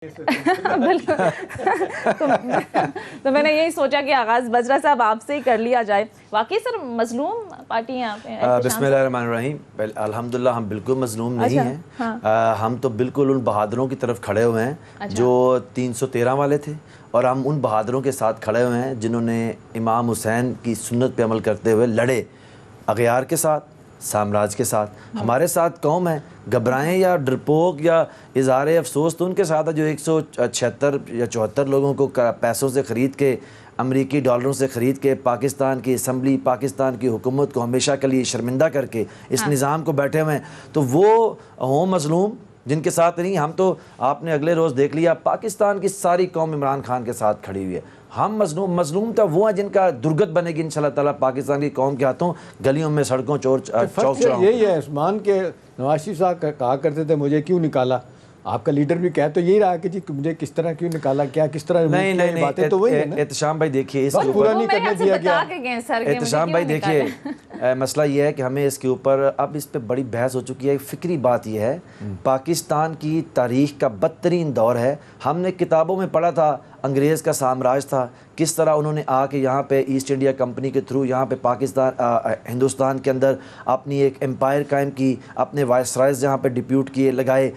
تو میں نے یہی سوچا کہ آغاز بجرا صاحب آپ سے ہی کر لیا جائے. واقعی سر مظلوم پارٹی ہیں آپ. بسم اللہ الرحمن الرحیم. الحمدللہ ہم بالکل مظلوم نہیں ہیں. ہم تو بالکل ان بہادروں کی طرف کھڑے ہوئے ہیں جو 313 والے تھے, اور ہم ان بہادروں کے ساتھ کھڑے ہوئے ہیں جنہوں نے امام حسین کی سنت پہ عمل کرتے ہوئے لڑے, اغیار کے ساتھ, سامراج کے ساتھ. ہمارے ساتھ قوم ہے, گھبرائیں یا ڈرپوک یا اظہار افسوس تو ان کے ساتھ ہے جو 176 یا 74 لوگوں کو پیسوں سے خرید کے, امریکی ڈالروں سے خرید کے, پاکستان کی اسمبلی, پاکستان کی حکومت کو ہمیشہ کے لیے شرمندہ کر کے اس نظام کو بیٹھے ہوئے ہیں. تو وہ ہوں مظلوم جن کے ساتھ نہیں. ہم تو آپ نے اگلے روز دیکھ لیا پاکستان کی ساری قوم عمران خان کے ساتھ کھڑی ہوئی ہے. ہم مظلوم تو وہ ہیں جن کا درگت بنے گی انشاءاللہ تعالیٰ پاکستان کی قوم کے ہاتھوں, گلیوں میں, سڑکوں, چوک چوراہوں. یہی ہے عثمان کے نواز شریف صاحب کہا کرتے تھے مجھے کیوں نکالا. آپ کا لیڈر بھی کہہ تو یہی رہا کہ جی مجھے کس طرح کیوں نکالا, کیا کس طرح. نہیں باتیں تو وہی ہے نا. احتشام بھائی دیکھیے اس کے پورا نہیں کرنے دیا گیا. احتشام بھائی دیکھیے مسئلہ یہ ہے کہ ہمیں اس کے اوپر اب اس پہ بڑی بحث ہو چکی ہے. فکری بات یہ ہے, پاکستان کی تاریخ کا بدترین دور ہے. ہم نے کتابوں میں پڑھا تھا انگریز کا سامراج تھا, کس طرح انہوں نے آ کے یہاں پہ ایسٹ انڈیا کمپنی کے تھرو یہاں پہ پاکستان ہندوستان کے اندر اپنی ایک امپائر قائم کی, اپنے وائسرائز یہاں پہ ڈپیوٹ کیے, لگائے.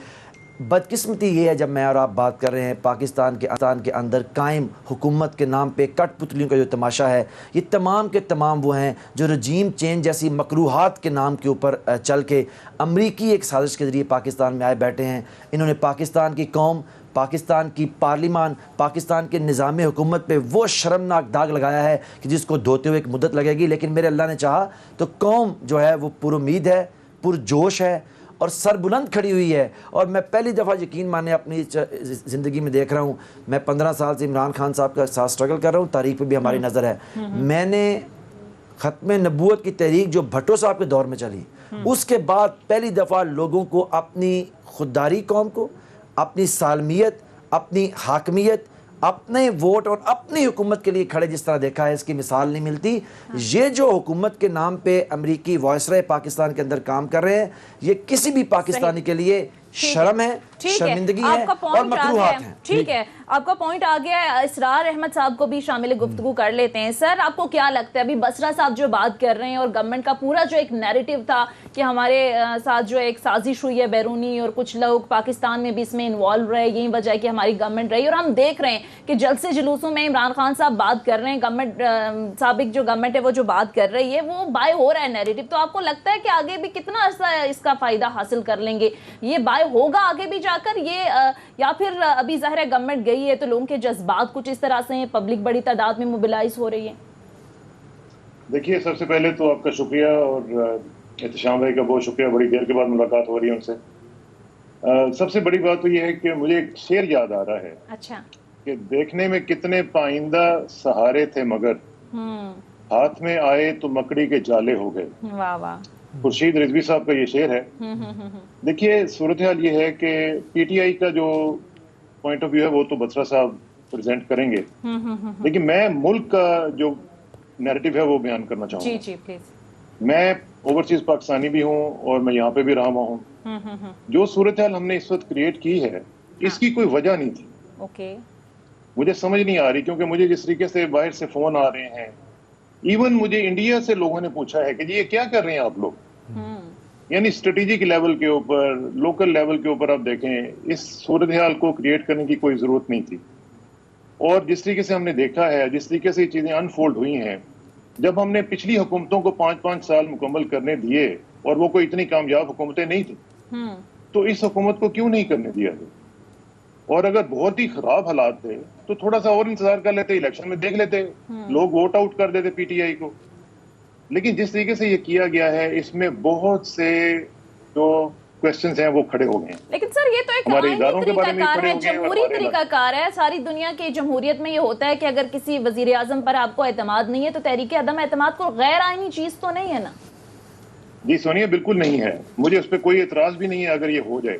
بدقسمتی یہ ہے جب میں اور آپ بات کر رہے ہیں پاکستان کے اندر قائم حکومت کے نام پہ کٹ پتلیوں کا جو تماشا ہے, یہ تمام کے تمام وہ ہیں جو رجیم چینج جیسی مکروہات کے نام کے اوپر چل کے امریکی ایک سازش کے ذریعے پاکستان میں آئے بیٹھے ہیں. انہوں نے پاکستان کی قوم, پاکستان کی پارلیمان, پاکستان کے نظام حکومت پہ وہ شرمناک داغ لگایا ہے کہ جس کو دھوتے ہوئے ایک مدت لگے گی. لیکن میرے اللہ نے چاہا تو قوم جو ہے وہ پر امید ہے, پرجوش ہے اور سر بلند کھڑی ہوئی ہے. اور میں پہلی دفعہ یقین مانے اپنی زندگی میں دیکھ رہا ہوں, میں 15 سال سے عمران خان صاحب کے ساتھ سٹرگل کر رہا ہوں, تاریخ پہ بھی ہماری نظر ہے. میں نے ختم نبوت کی تحریک جو بھٹو صاحب کے دور میں چلی, اس کے بعد پہلی دفعہ لوگوں کو اپنی خودداری قوم کو, اپنی سالمیت, اپنی حاکمیت, اپنے ووٹ اور اپنی حکومت کے لیے کھڑے جس طرح دیکھا ہے, اس کی مثال نہیں ملتی. یہ جو حکومت کے نام پہ امریکی وائسرائے پاکستان کے اندر کام کر رہے ہیں, یہ کسی بھی پاکستانی کے لیے شرم ہے, شرمندگی ہے اور مکروہات ہیں. ٹھیک ہے, آپ کا پوائنٹ آ گیا ہے. اسرار احمد صاحب کو بھی شامل گفتگو کر لیتے ہیں. سر آپ کو کیا لگتا ہے, ابھی بسرا صاحب جو بات کر رہے ہیں اور گورنمنٹ کا پورا جو ایک نیریٹو تھا کہ ہمارے ساتھ جو ایک سازش ہوئی ہے بیرونی, اور کچھ لوگ پاکستان میں بھی اس میں انوالو رہے, یہی وجہ ہے کہ ہماری گورنمنٹ رہی, اور ہم دیکھ رہے ہیں کہ جلسے جلوسوں میں عمران خان صاحب بات کر رہے ہیں, گورنمنٹ سابق جو گورنمنٹ ہے وہ جو بات کر رہی ہے وہ بائی ہو رہا ہے نیریٹو. تو آپ کو لگتا ہے کہ آگے بھی کتنا عرصہ اس کا فائدہ حاصل کر لیں گے, یہ بائی ہوگا آگے بھی جا کر یہ, یا پھر ابھی ظاہر ہے گورنمنٹ گئی ہے تو لوگوں کے جذبات کچھ اس طرح سے ہیں, پبلک بڑی تعداد میں موبلائز ہو رہی ہے؟ دیکھیے سب سے پہلے تو آپ کا شکریہ, اور احتشام بھائی کا بہت شکریہ, بڑی دیر کے بعد ملاقات ہو رہی ہے ان سے. سب سے بڑی بات تو یہ ہے کہ مجھے ایک شعر یاد آ رہا ہے. اچھا. کہ دیکھنے میں کتنے پائندہ سہارے تھے مگر ہاتھ میں آئے تو مکڑی کے جالے ہو گئے. واہ واہ. خورشید رضوی صاحب کا یہ شعر ہے. دیکھیے صورتحال یہ ہے کہ پی ٹی آئی کا جو پوائنٹ آف ویو ہے وہ تو بسرا صاحب پریزنٹ کریں گے, لیکن میں ملک کا جو نیریٹو ہے وہ بیان کرنا چاہوں گا. جی جی پلیز. میں اوورسیز پاکستانی بھی ہوں اور میں یہاں پہ بھی رہا ہوا ہوں. جو صورتحال ہم نے اس وقت کریٹ کی ہے اس کی کوئی وجہ نہیں تھی. اوکے. مجھے سمجھ نہیں آ رہی, کیونکہ مجھے جس طریقے سے باہر سے فون آ رہے ہیں, ایون مجھے انڈیا سے لوگوں نے پوچھا ہے کہ جی یہ کیا کر رہے ہیں آپ لوگ. یعنی اسٹریٹجک لیول کے اوپر, لوکل لیول کے اوپر آپ دیکھیں اس صورتحال کو کریٹ کرنے کی کوئی ضرورت نہیں تھی. اور جس طریقے سے ہم نے دیکھا ہے, جس طریقے سے یہ چیزیں انفولڈ ہوئی ہیں, جب ہم نے پچھلی حکومتوں کو 5-5 سال مکمل کرنے دیے اور وہ کوئی اتنی کامیاب حکومتیں نہیں تھیں, تو اس حکومت کو کیوں نہیں کرنے دیا گیا؟ اور اگر بہت ہی خراب حالات تھے تو تھوڑا سا اور انتظار کر لیتے, الیکشن میں دیکھ لیتے, لوگ ووٹ آؤٹ کر دیتے پی ٹی آئی کو. لیکن جس طریقے سے یہ کیا گیا ہے اس میں بہت سے جو کوسچنز ہیں وہ کھڑے ہو گئے ہیں. لیکن سر یہ تو ایک آئینی طریقہ کار ہے, جمہوری طریقہ کار ہے. ساری دنیا کی جمہوریت میں یہ ہوتا ہے کہ اگر کسی وزیر اعظم پر آپ کو اعتماد نہیں ہے تو تحریک عدم اعتماد کو غیر آئینی چیز تو نہیں ہے نا؟ جی سونیا بالکل نہیں ہے, مجھے اس پہ کوئی اعتراض بھی نہیں ہے اگر یہ ہو جائے.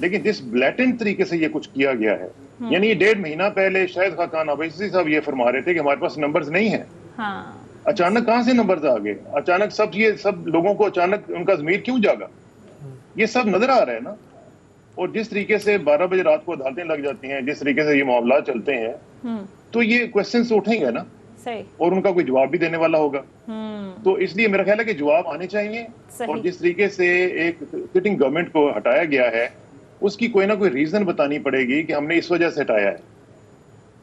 لیکن جس بلیٹنٹ طریقے سے یہ کچھ کیا گیا ہے, یعنی 1.5 مہینہ پہلے شاہد خاقان عبیسی صاحب یہ فرما رہے تھے کہ ہمارے پاس نمبرز نہیں ہیں. اچانک کہاں سے نمبرز آ گئے؟ اچانک سب لوگوں کو اچانک ان کا ضمیر کیوں جاگا؟ یہ سب نظر آ رہا ہے نا. اور جس طریقے سے 12 بجے رات کو عدالتیں لگ جاتی ہیں, جس طریقے سے یہ معاملات چلتے ہیں, تو یہ کوشچنز اٹھیں گے نا, اور ان کا کوئی جواب بھی دینے والا ہوگا. تو اس لیے میرا خیال ہے کہ جواب آنے چاہیے, اور جس طریقے سے ایک سٹنگ گورنمنٹ کو ہٹایا گیا ہے اس کی کوئی نہ کوئی ریزن بتانی پڑے گی کہ ہم نے اس وجہ سے ہٹایا ہے,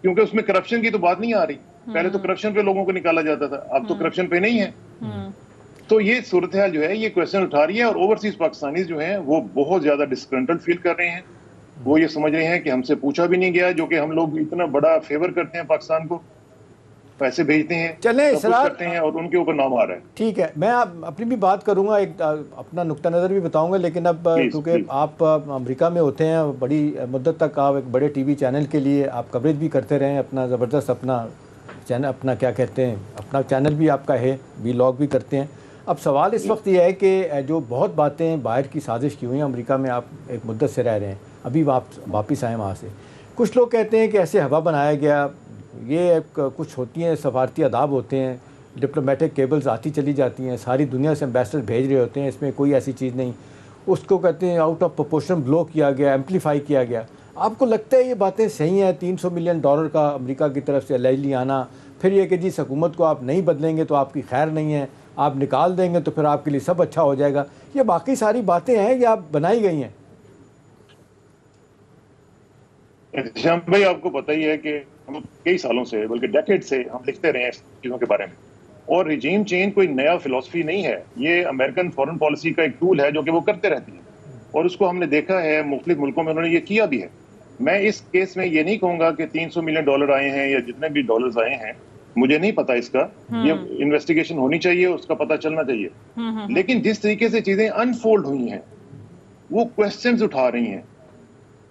کیونکہ اس میں کرپشن کی تو بات نہیں آ رہی. پہلے تو کرپشن پہ لوگوں کو نکالا جاتا تھا, اب تو کرپشن پہ نہیں ہے. تو یہ صورتحال جو ہے یہ کوشچن اٹھا رہی ہے, اور اوورسیز پاکستانیز جو ہیں وہ بہت زیادہ ڈسکنٹنٹ فیل کر رہے ہیں. وہ یہ سمجھ رہے ہیں کہ ہم سے پوچھا بھی نہیں گیا, جو کہ ہم لوگ اتنا بڑا فیور کرتے ہیں پاکستان کو, پیسے بھیجتے ہیں, چلیں سب کچھ کرتے ہیں, اور ان کے اوپر نام آ رہا ہے. ٹھیک ہے, میں اپنی بھی بات کروں گا, ایک اپنا نقطہ نظر بھی بتاؤں گا, لیکن اب کیونکہ آپ امریکہ میں ہوتے ہیں, بڑی مدت تک آپ ایک بڑے ٹی وی چینل کے لیے آپ کوریج بھی کرتے رہے ہیں, اپنا زبردست اپنا چینل, اپنا کیا کہتے ہیں, اپنا چینل بھی آپ کا ہے, ولاگ بھی کرتے ہیں. اب سوال اس وقت یہ ہے کہ جو بہت باتیں باہر کی سازش کی ہوئی ہیں, امریکہ میں آپ ایک مدت سے رہ رہے ہیں, ابھی واپس آئے وہاں سے, کچھ لوگ کہتے ہیں کہ ایسے ہوا بنایا گیا, یہ کچھ ہوتی ہیں سفارتی آداب ہوتے ہیں, ڈپلومیٹک کیبلز آتی چلی جاتی ہیں, ساری دنیا سے امبیسڈر بھیج رہے ہوتے ہیں, اس میں کوئی ایسی چیز نہیں, اس کو کہتے ہیں آؤٹ آف پروپورشن بلو کیا گیا, ایمپلیفائی کیا گیا. آپ کو لگتا ہے یہ باتیں صحیح ہیں؟ $300 ملین کا امریکہ کی طرف سے الائلی آنا, پھر یہ کہ جی حکومت کو آپ نہیں بدلیں گے تو آپ کی خیر نہیں ہے, آپ نکال دیں گے تو پھر آپ کے لیے سب اچھا ہو جائے گا, یہ باقی ساری باتیں ہیں یا بنائی گئی ہیں؟ احتشام بھائی, آپ کو پتہ ہی ہے کہ ہم کئی سالوں سے, بلکہ ڈیکیڈ سے ہم لکھتے رہے ہیں اس چیزوں کے بارے میں, اور ریجیم چینج کوئی نیا فلسفی نہیں ہے, یہ امریکن فورن پالیسی کا ایک ٹول ہے جو کہ وہ کرتے رہتی ہے, اور اس کو ہم نے دیکھا ہے مختلف ملکوں میں انہوں نے یہ کیا بھی ہے. میں اس کیس میں یہ نہیں کہوں گا کہ $300 ملین آئے ہیں یا جتنے بھی ڈالرز آئے ہیں, مجھے نہیں پتا اس کا, یہ انویسٹیگیشن ہونی چاہیے, اس کا پتہ چلنا چاہیے. لیکن جس طریقے سے چیزیں انفولڈ ہوئی ہیں, وہ کوشچنز اٹھا رہی ہیں,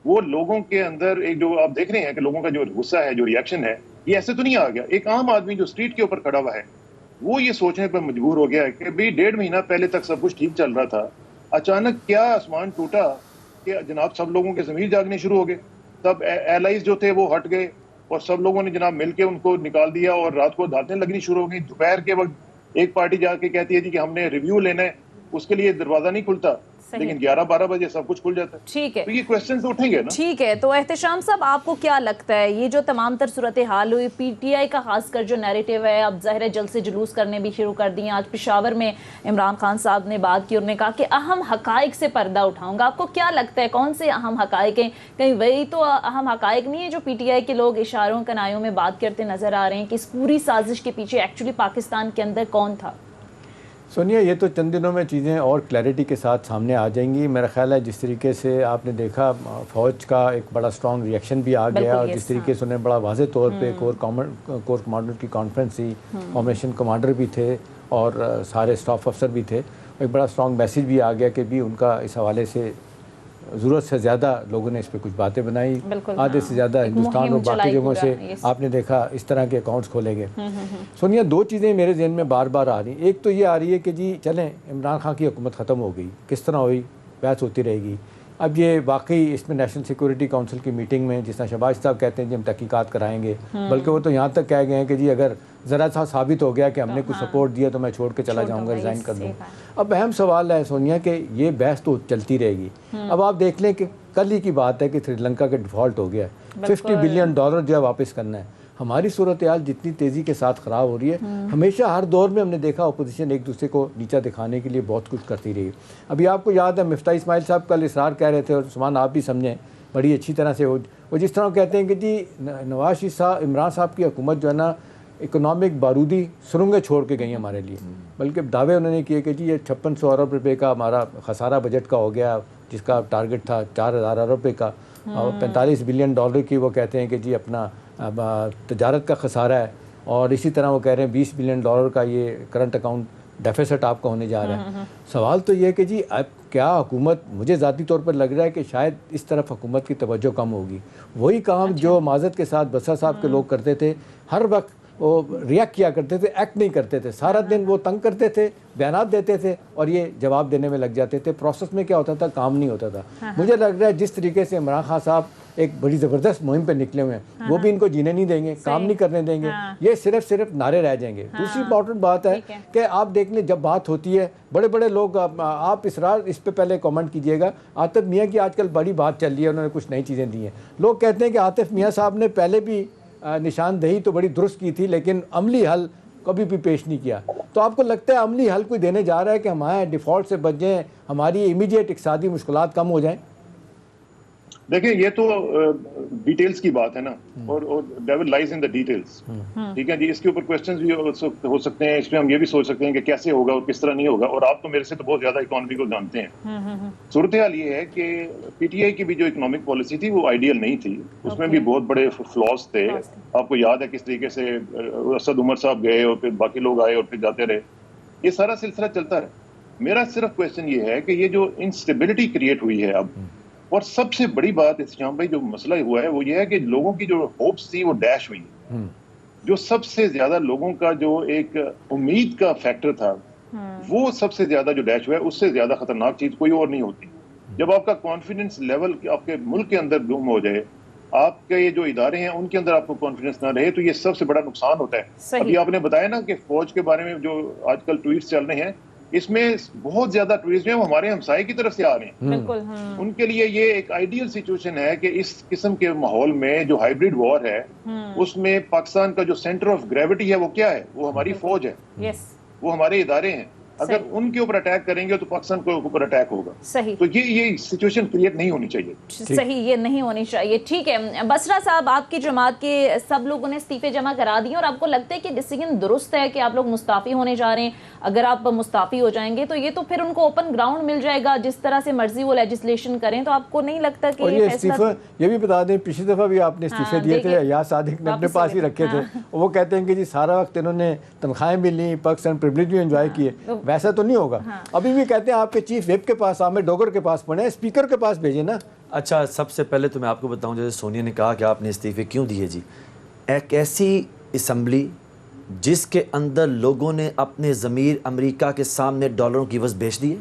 وہ لوگوں کے اندر ایک جو آپ دیکھ رہے ہیں کہ لوگوں کا جو غصہ ہے, جو ریاکشن ہے, یہ ایسے تو نہیں آ گیا. ایک عام آدمی جو اسٹریٹ کے اوپر کھڑا ہوا ہے وہ یہ سوچنے پر مجبور ہو گیا ہے کہ بھئی 1.5 مہینہ پہلے تک سب کچھ ٹھیک چل رہا تھا, اچانک کیا آسمان ٹوٹا کہ جناب سب لوگوں کے ضمیر جاگنے شروع ہو گئے, سب ایلائز جو تھے وہ ہٹ گئے, اور سب لوگوں نے جناب مل کے ان کو نکال دیا, اور رات کو عدالتیں لگنی شروع ہو گئی. دوپہر کے وقت ایک پارٹی جا کے کہتی ہے جی کہ ہم نے ریویو لینا ہے, اس کے لیے دروازہ نہیں کھلتا, لیکن 11-12 بجے سب کچھ کھل جاتا ہے. ٹھیک ہے, تو یہ کوشچنز اٹھیں گے نا. ٹھیک ہے. تو احتشام صاحب, آپ کو کیا لگتا ہے یہ جو تمام تر صورتحال ہوئی, پی ٹی آئی کا خاص کر جو نیریٹو ہے, اب ظاہر ہے جلد سے جلوس کرنے بھی شروع کر دیے. آج پشاور میں عمران خان صاحب نے بات کی, انہوں نے کہا کہ اہم حقائق سے پردہ اٹھاؤں گا. آپ کو کیا لگتا ہے کون سے اہم حقائق ہیں؟ کہیں وہی تو اہم حقائق نہیں ہے جو پی ٹی آئی کے لوگ اشاروں کنایوں میں بات کرتے نظر آ رہے ہیں کہ اس پوری سازش کے پیچھے ایکچولی پاکستان کے اندر کون تھا؟ سونیا, یہ تو چند دنوں میں چیزیں اور کلیئرٹی کے ساتھ سامنے آ جائیں گی. میرا خیال ہے جس طریقے سے آپ نے دیکھا فوج کا ایک بڑا سٹرانگ ریئیکشن بھی آ گیا, اور جس طریقے سے انہیں بڑا واضح طور پہ کور کمانڈر کی کانفرنس تھی, آپریشن کمانڈر بھی تھے اور سارے اسٹاف افسر بھی تھے, ایک بڑا سٹرانگ میسیج بھی آ گیا کہ بھی ان کا اس حوالے سے ضرورت سے زیادہ لوگوں نے اس پہ کچھ باتیں بنائی, آدھے سے زیادہ ہندوستان اور باقی جگہوں سے آپ نے دیکھا اس طرح کے اکاؤنٹس کھولے گئے. سونیا, 2 چیزیں میرے ذہن میں بار بار آ رہی ہیں. ایک تو یہ آ رہی ہے کہ جی چلیں عمران خان کی حکومت ختم ہو گئی, کس طرح ہوئی, بحث ہوتی رہے گی. اب یہ واقعی اس میں نیشنل سیکورٹی کونسل کی میٹنگ میں جس طرح شہباز صاحب کہتے ہیں جی ہم تحقیقات کرائیں گے, بلکہ وہ تو یہاں تک کہہ گئے ہیں کہ جی اگر ذرا سا ثابت ہو گیا کہ ہم نے کچھ سپورٹ دیا تو میں چھوڑ کے چلا جاؤں گا, ریزائن کر دوں. اب اہم سوال ہے سونیا کہ یہ بحث تو چلتی رہے گی. اب آپ دیکھ لیں کہ کل ہی کی بات ہے کہ سری لنکا کے ڈیفالٹ ہو گیا ہے, $50 بلین جو ہے واپس کرنا ہے. ہماری صورتحال جتنی تیزی کے ساتھ خراب ہو رہی ہے, ہمیشہ ہر دور میں ہم نے دیکھا اپوزیشن ایک دوسرے کو نیچا دکھانے کے لیے بہت کچھ کرتی رہی. ابھی آپ کو یاد ہے مفتاح اسماعیل صاحب کل اصرار کہہ رہے تھے, اور عثمان آپ بھی سمجھیں بڑی اچھی طرح سے, وہ جس طرح کہتے ہیں کہ جی نواز شریف صاحب, عمران صاحب کی حکومت جو ہے نا اکنامک بارودی سرنگیں چھوڑ کے گئی ہمارے لیے, بلکہ دعوے انہوں نے کیے کہ جی یہ 5600 ارب روپے کا ہمارا خسارہ بجٹ کا ہو گیا, جس کا ٹارگٹ تھا 4000 ارب روپے کا, اور $45 بلین کی وہ کہتے ہیں کہ جی اپنا تجارت کا خسارہ ہے, اور اسی طرح وہ کہہ رہے ہیں $20 بلین کا یہ کرنٹ اکاؤنٹ ڈیفیسٹ آپ کا ہونے جا رہا ہے. سوال تو یہ ہے کہ جی اب کیا حکومت, مجھے ذاتی طور پر لگ رہا ہے کہ شاید اس طرف حکومت کی توجہ کم ہوگی. وہی کام جو معذرت کے ساتھ بسرا صاحب کے لوگ کرتے تھے, ہر وقت وہ ریئیکٹ کیا کرتے تھے, ایکٹ نہیں کرتے تھے. سارا دن وہ تنگ کرتے تھے, بیانات دیتے تھے اور یہ جواب دینے میں لگ جاتے تھے. پروسیس میں کیا ہوتا تھا, کام نہیں ہوتا تھا. مجھے لگ رہا ہے جس طریقے سے عمران خان صاحب ایک بڑی زبردست مہم پہ نکلے ہوئے ہیں, وہ بھی ان کو جینے نہیں دیں گے, کام نہیں کرنے دیں گے, یہ صرف نعرے رہ جائیں گے. دوسری امپورٹنٹ بات ہے کہ آپ دیکھ لیں جب بات ہوتی ہے بڑے بڑے لوگ, آپ اسرار اس پہ پہلے کامنٹ کیجئے گا, عاطف میاں کی آج کل بڑی بات چل رہی ہے, انہوں نے کچھ نئی چیزیں دی ہیں. لوگ کہتے ہیں کہ عاطف میاں صاحب نے پہلے بھی نشاندہی تو بڑی درست کی تھی لیکن عملی حل کبھی بھی پیش نہیں کیا. تو آپ کو لگتا ہے عملی حل کوئی دینے جا رہا ہے کہ ہمارے ڈیفالٹ سے بچ جائیں, ہماری امیڈیٹ اقتصادی مشکلات کم ہو جائیں؟ دیکھیں یہ تو ڈیٹیلز کی بات ہے نا, اور ڈیول لائز ان دا ڈیٹیلز. ٹھیک ہے جی, اس کے اوپر کوسچنز بھی ہو سکتے ہیں, اس میں ہم یہ بھی سوچ سکتے ہیں کہ کیسے ہوگا اور کس طرح نہیں ہوگا. اور آپ تو میرے سے تو بہت زیادہ اکانومی کو جانتے ہیں. صورتحال یہ ہے کہ پی ٹی آئی کی بھی جو اکنامک پالیسی تھی وہ آئیڈیل نہیں تھی, اس میں بھی بہت بڑے فلاز تھے. آپ کو یاد ہے کس طریقے سے اسد عمر صاحب گئے اور پھر باقی لوگ آئے اور پھر جاتے رہے. یہ سارا سلسلہ چلتا رہا. میرا صرف کوسچن یہ ہے کہ یہ جو انسٹیبلٹی کریٹ ہوئی ہے اب, اور سب سے بڑی بات احتشام بھائی جو مسئلہ ہوا ہے وہ یہ ہے کہ لوگوں کی جو ہوپس تھی وہ ڈیش ہوئی. جو سب سے زیادہ لوگوں کا جو ایک امید کا فیکٹر تھا وہ سب سے زیادہ جو ڈیش ہوا ہے, اس سے زیادہ خطرناک چیز کوئی اور نہیں ہوتی. جب آپ کا کانفیڈنس لیول آپ کے ملک کے اندر ڈوم ہو جائے, آپ کے یہ جو ادارے ہیں ان کے اندر آپ کو کانفیڈنس نہ رہے, تو یہ سب سے بڑا نقصان ہوتا ہے. ابھی آپ نے بتایا نا کہ فوج کے بارے میں جو آج کل ٹویٹس چل رہے ہیں, اس میں بہت زیادہ ٹوریسٹ جو ہیں وہ ہمارے ہمسائے کی طرف سے آ رہے ہیں. ان کے لیے یہ ایک آئیڈیل سچویشن ہے کہ اس قسم کے ماحول میں جو ہائیبریڈ وار ہے اس میں پاکستان کا جو سینٹر آف گریوٹی ہے وہ کیا ہے, وہ ہماری فوج ہے, وہ ہمارے ادارے ہیں. اگر ان کے اوپر اٹیک کریں گے تو پاکستان کے اوپر اٹیک ہوگا. صحیح. تو یہ سچویشن کریٹ نہیں ہونی چاہیے. صحیح, یہ نہیں ہونی چاہیے. ٹھیک ہے بسرا صاحب, آپ کی جماعت کے سب لوگوں نے استعفے جمع کرا دیے اور آپ کو لگتا ہے کہ ڈیسیژن درست ہے کہ آپ لوگ مستعفی ہونے جا رہے ہیں؟ اگر آپ مستعفی ہو جائیں گے تو یہ تو پھر ان کو اوپن گراؤنڈ مل جائے گا, جس طرح سے مرضی وہ لیجسلیشن کریں. تو آپ کو نہیں لگتا کہ یہ استعفے, یہ بھی بتا دیں پچھلی دفعہ بھی آپ نے استعفے دیے تھے, ایاز صادق نے اپنے پاس ہی رکھے تھے. وہ کہتے ہیں کہ جی سارا وقت انہوں نے تنخواہیں بھی لیں, پرکس اینڈ پریویلیج بھی انجوائے کیے. ویسا تو نہیں ہوگا. ابھی بھی کہتے ہیں آپ کے چیف ویب کے پاس, عامر ڈوگر کے پاس پڑھیں, اسپیکر کے پاس بھیجیں نا. اچھا, سب سے پہلے تو میں آپ کو بتاؤں, جیسے سونیا نے کہا کہ آپ نے استعفے کیوں دیے. جی, ایک ایسی اسمبلی جس کے اندر لوگوں نے اپنے ضمیر امریکہ کے سامنے ڈالروں کی عوض بیچ دیے,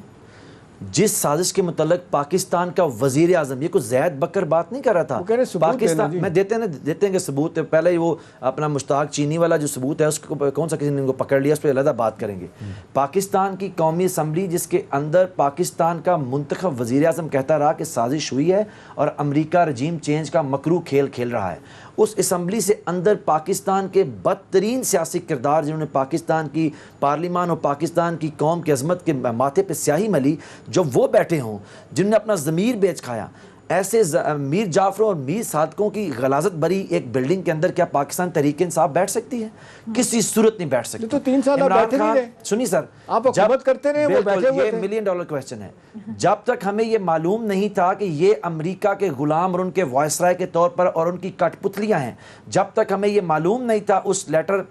جس سازش کے متعلق پاکستان کا وزیر اعظم, یہ کوئی زید بکر بات نہیں کر رہا تھا, پاکستان میں دیتے ہیں کہ ثبوت. پہلے ہی وہ اپنا مشتاق چینی والا جو ثبوت ہے اس کو کون سا کسی نے ان کو پکڑ لیا, اس پہ علیحدہ بات کریں گے. پاکستان کی قومی اسمبلی جس کے اندر پاکستان کا منتخب وزیر اعظم کہتا رہا کہ سازش ہوئی ہے اور امریکہ رجیم چینج کا مکروہ کھیل کھیل رہا ہے, اس اسمبلی سے اندر پاکستان کے بدترین سیاسی کردار جنہوں نے پاکستان کی پارلیمان اور پاکستان کی قوم کی عظمت کے ماتھے پہ سیاہی ملی, جو وہ بیٹھے ہوں جنہوں نے اپنا ضمیر بیچ کھایا, ایسے میر جعفروں اور میر صادقوں کی غلاظت بری ایک بلڈنگ کے اندر کیا پاکستان تحریک انصاف بیٹھ سکتی ہے؟ کسی صورت نہیں بیٹھ سکتی. تو 3 سال آپ بیٹھے نہیں رہے. سنی سر, آپ حکومت کرتے رہے, وہ بیٹھے ہوئے تھے. یہ $1 ملین کوسچن ہے. جب تک ہمیں یہ معلوم نہیں تھا کہ یہ امریکہ کے غلام اور ان کے وائسرائے کے طور پر اور ان کی کٹ پتلیاں ہیں, جب تک ہمیں یہ معلوم نہیں تھا اس لیٹر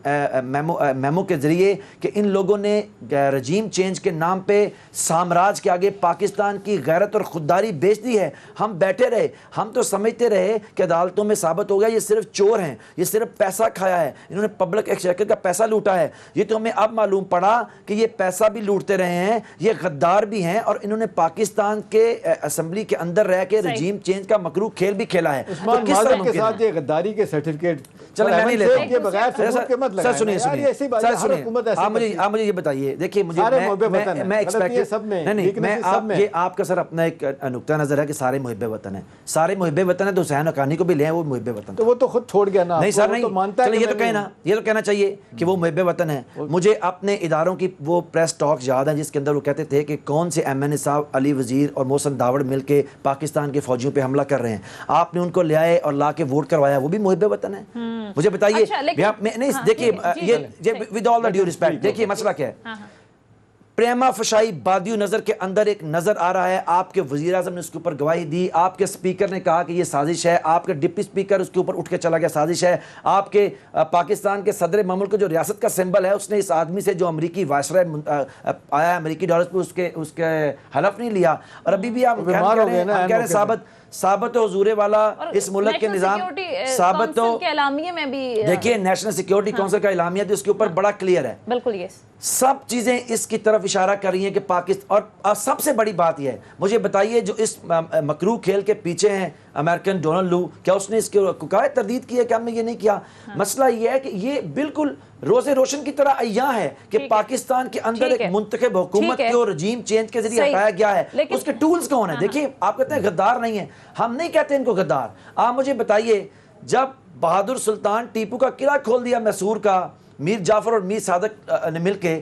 میمو کے ذریعے کہ ان لوگوں نے رجیم چینج کے نام پہ سامراج کے آگے پاکستان کی غیرت اور خودداری بیچ دی ہے, ہم بیٹھے رہے. ہم تو سمجھتے رہے کہ عدالتوں میں ثابت ہو گیا یہ صرف چور ہیں, یہ صرف پیسہ کھایا ہے, انہوں نے پبلک ایکسچیکر کا پیسہ لوٹا ہے. یہ تو ہمیں اب معلوم پڑا کہ یہ پیسہ بھی لوٹتے رہے ہیں, یہ غدار بھی ہیں, اور انہوں نے پاکستان کے اسمبلی کے اندر رہ کے رجیم چینج کا مکروہ کھیل بھی کھیلا ہے. عثمان مازن کے ساتھ یہ غداری کے سرٹیفکیٹ چلیں میں نہیں لیتا ہوں. بغیر ثبوت کے مت لگائیں. سر سنیے, آپ مجھے یہ بتائیے, دیکھیے میں یہ آپ کا سر اپنا ایک نقطہ نظر ہے کہ سارے محب وطن ہیں, سارے محب وطن ہیں, تو حسین حقانی کو بھی لے ہیں, وہ محب وطن. تو وہ تو خود چھوڑ گیا نا. نہیں سر نہیں, چلیں یہ تو کہنا چاہیے کہ وہ محب وطن ہیں. مجھے اپنے اداروں کی وہ پریس ٹاک یاد ہیں جس کے اندر وہ کہتے تھے کہ کون سے ایم این اے صاحب علی وزیر اور محسن داوڑ مل کے پاکستان کے فوجیوں پہ حملہ کر رہے ہیں, آپ نے ان کو لے آئے اور لا کے ووٹ کروایا, وہ بھی محب وطن ہے. مجھے بتائیے, دیکھیے with all the due respect, دیکھیے مسئلہ کیا ہے. پریما فشائی بادیو نظر کے اندر ایک نظر آ رہا ہے, آپ کے وزیر اعظم نے اس کے اوپر گواہی دی, آپ کے اسپیکر نے کہا کہ یہ سازش ہے, آپ کے ڈپٹی اسپیکر اس کے اوپر اٹھ کے چلا گیا سازش ہے, آپ کے پاکستان کے صدر مملکت جو ریاست کا سمبل ہے اس نے اس آدمی سے جو امریکی وائسرائے آیا امریکی ڈالرز پہ اس کے حلف نہیں لیا, اور ابھی بھی آپ کہہ رہے ہیں ثابت و حضور والا اس ملک کے نظام ثابت و کے اعلامیے میں بھی دیکھیے نیشنل سیکیورٹی کونسل کا اعلامیہ اس کے اوپر بڑا کلیئر ہے. بالکل یس سب چیزیں اس کی طرف اشارہ کر رہی ہیں کہ پاکستان, اور سب سے بڑی بات یہ ہے, مجھے بتائیے جو اس مکروہ کھیل کے پیچھے ہیں امریکن ڈونلڈ لو, کیا اس نے اس کو کوئی تردید کی ہے کہ ہم نے یہ نہیں کیا؟ مسئلہ یہ ہے کہ یہ بالکل روز روشن کی طرح عیاں ہے کہ پاکستان کے اندر ایک منتخب حکومت کو رجیم چینج کے ذریعے ہٹایا گیا ہے. اس کے ٹولز کون ہیں؟ دیکھیے آپ کہتے ہیں غدار نہیں ہیں, ہم نہیں کہتے ان کو غدار. آپ مجھے بتائیے جب بہادر سلطان ٹیپو کا قلعہ کھول دیا میسور کا میر جعفر اور میر صادق نے مل کے,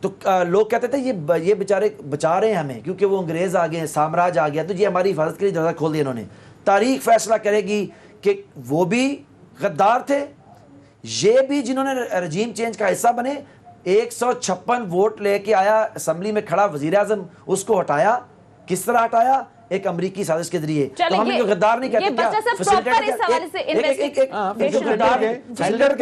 تو لوگ کہتے تھے یہ بیچارے بچا رہے ہیں ہمیں کیونکہ وہ انگریز آ گئے ہیں, سامراج آ گیا, تو یہ ہماری حفاظت کے لیے دروازہ کھول دیا انہوں نے. تاریخ فیصلہ کرے گی کہ وہ بھی غدار تھے, یہ بھی جنہوں نے رجیم چینج کا حصہ بنے. 156 ووٹ لے کے آیا اسمبلی میں کھڑا وزیر اعظم, اس کو ہٹایا. کس طرح ہٹایا؟ ایک امریکی سازش کے ذریعے. تو ہم ان کو غدار نہیں کہتے.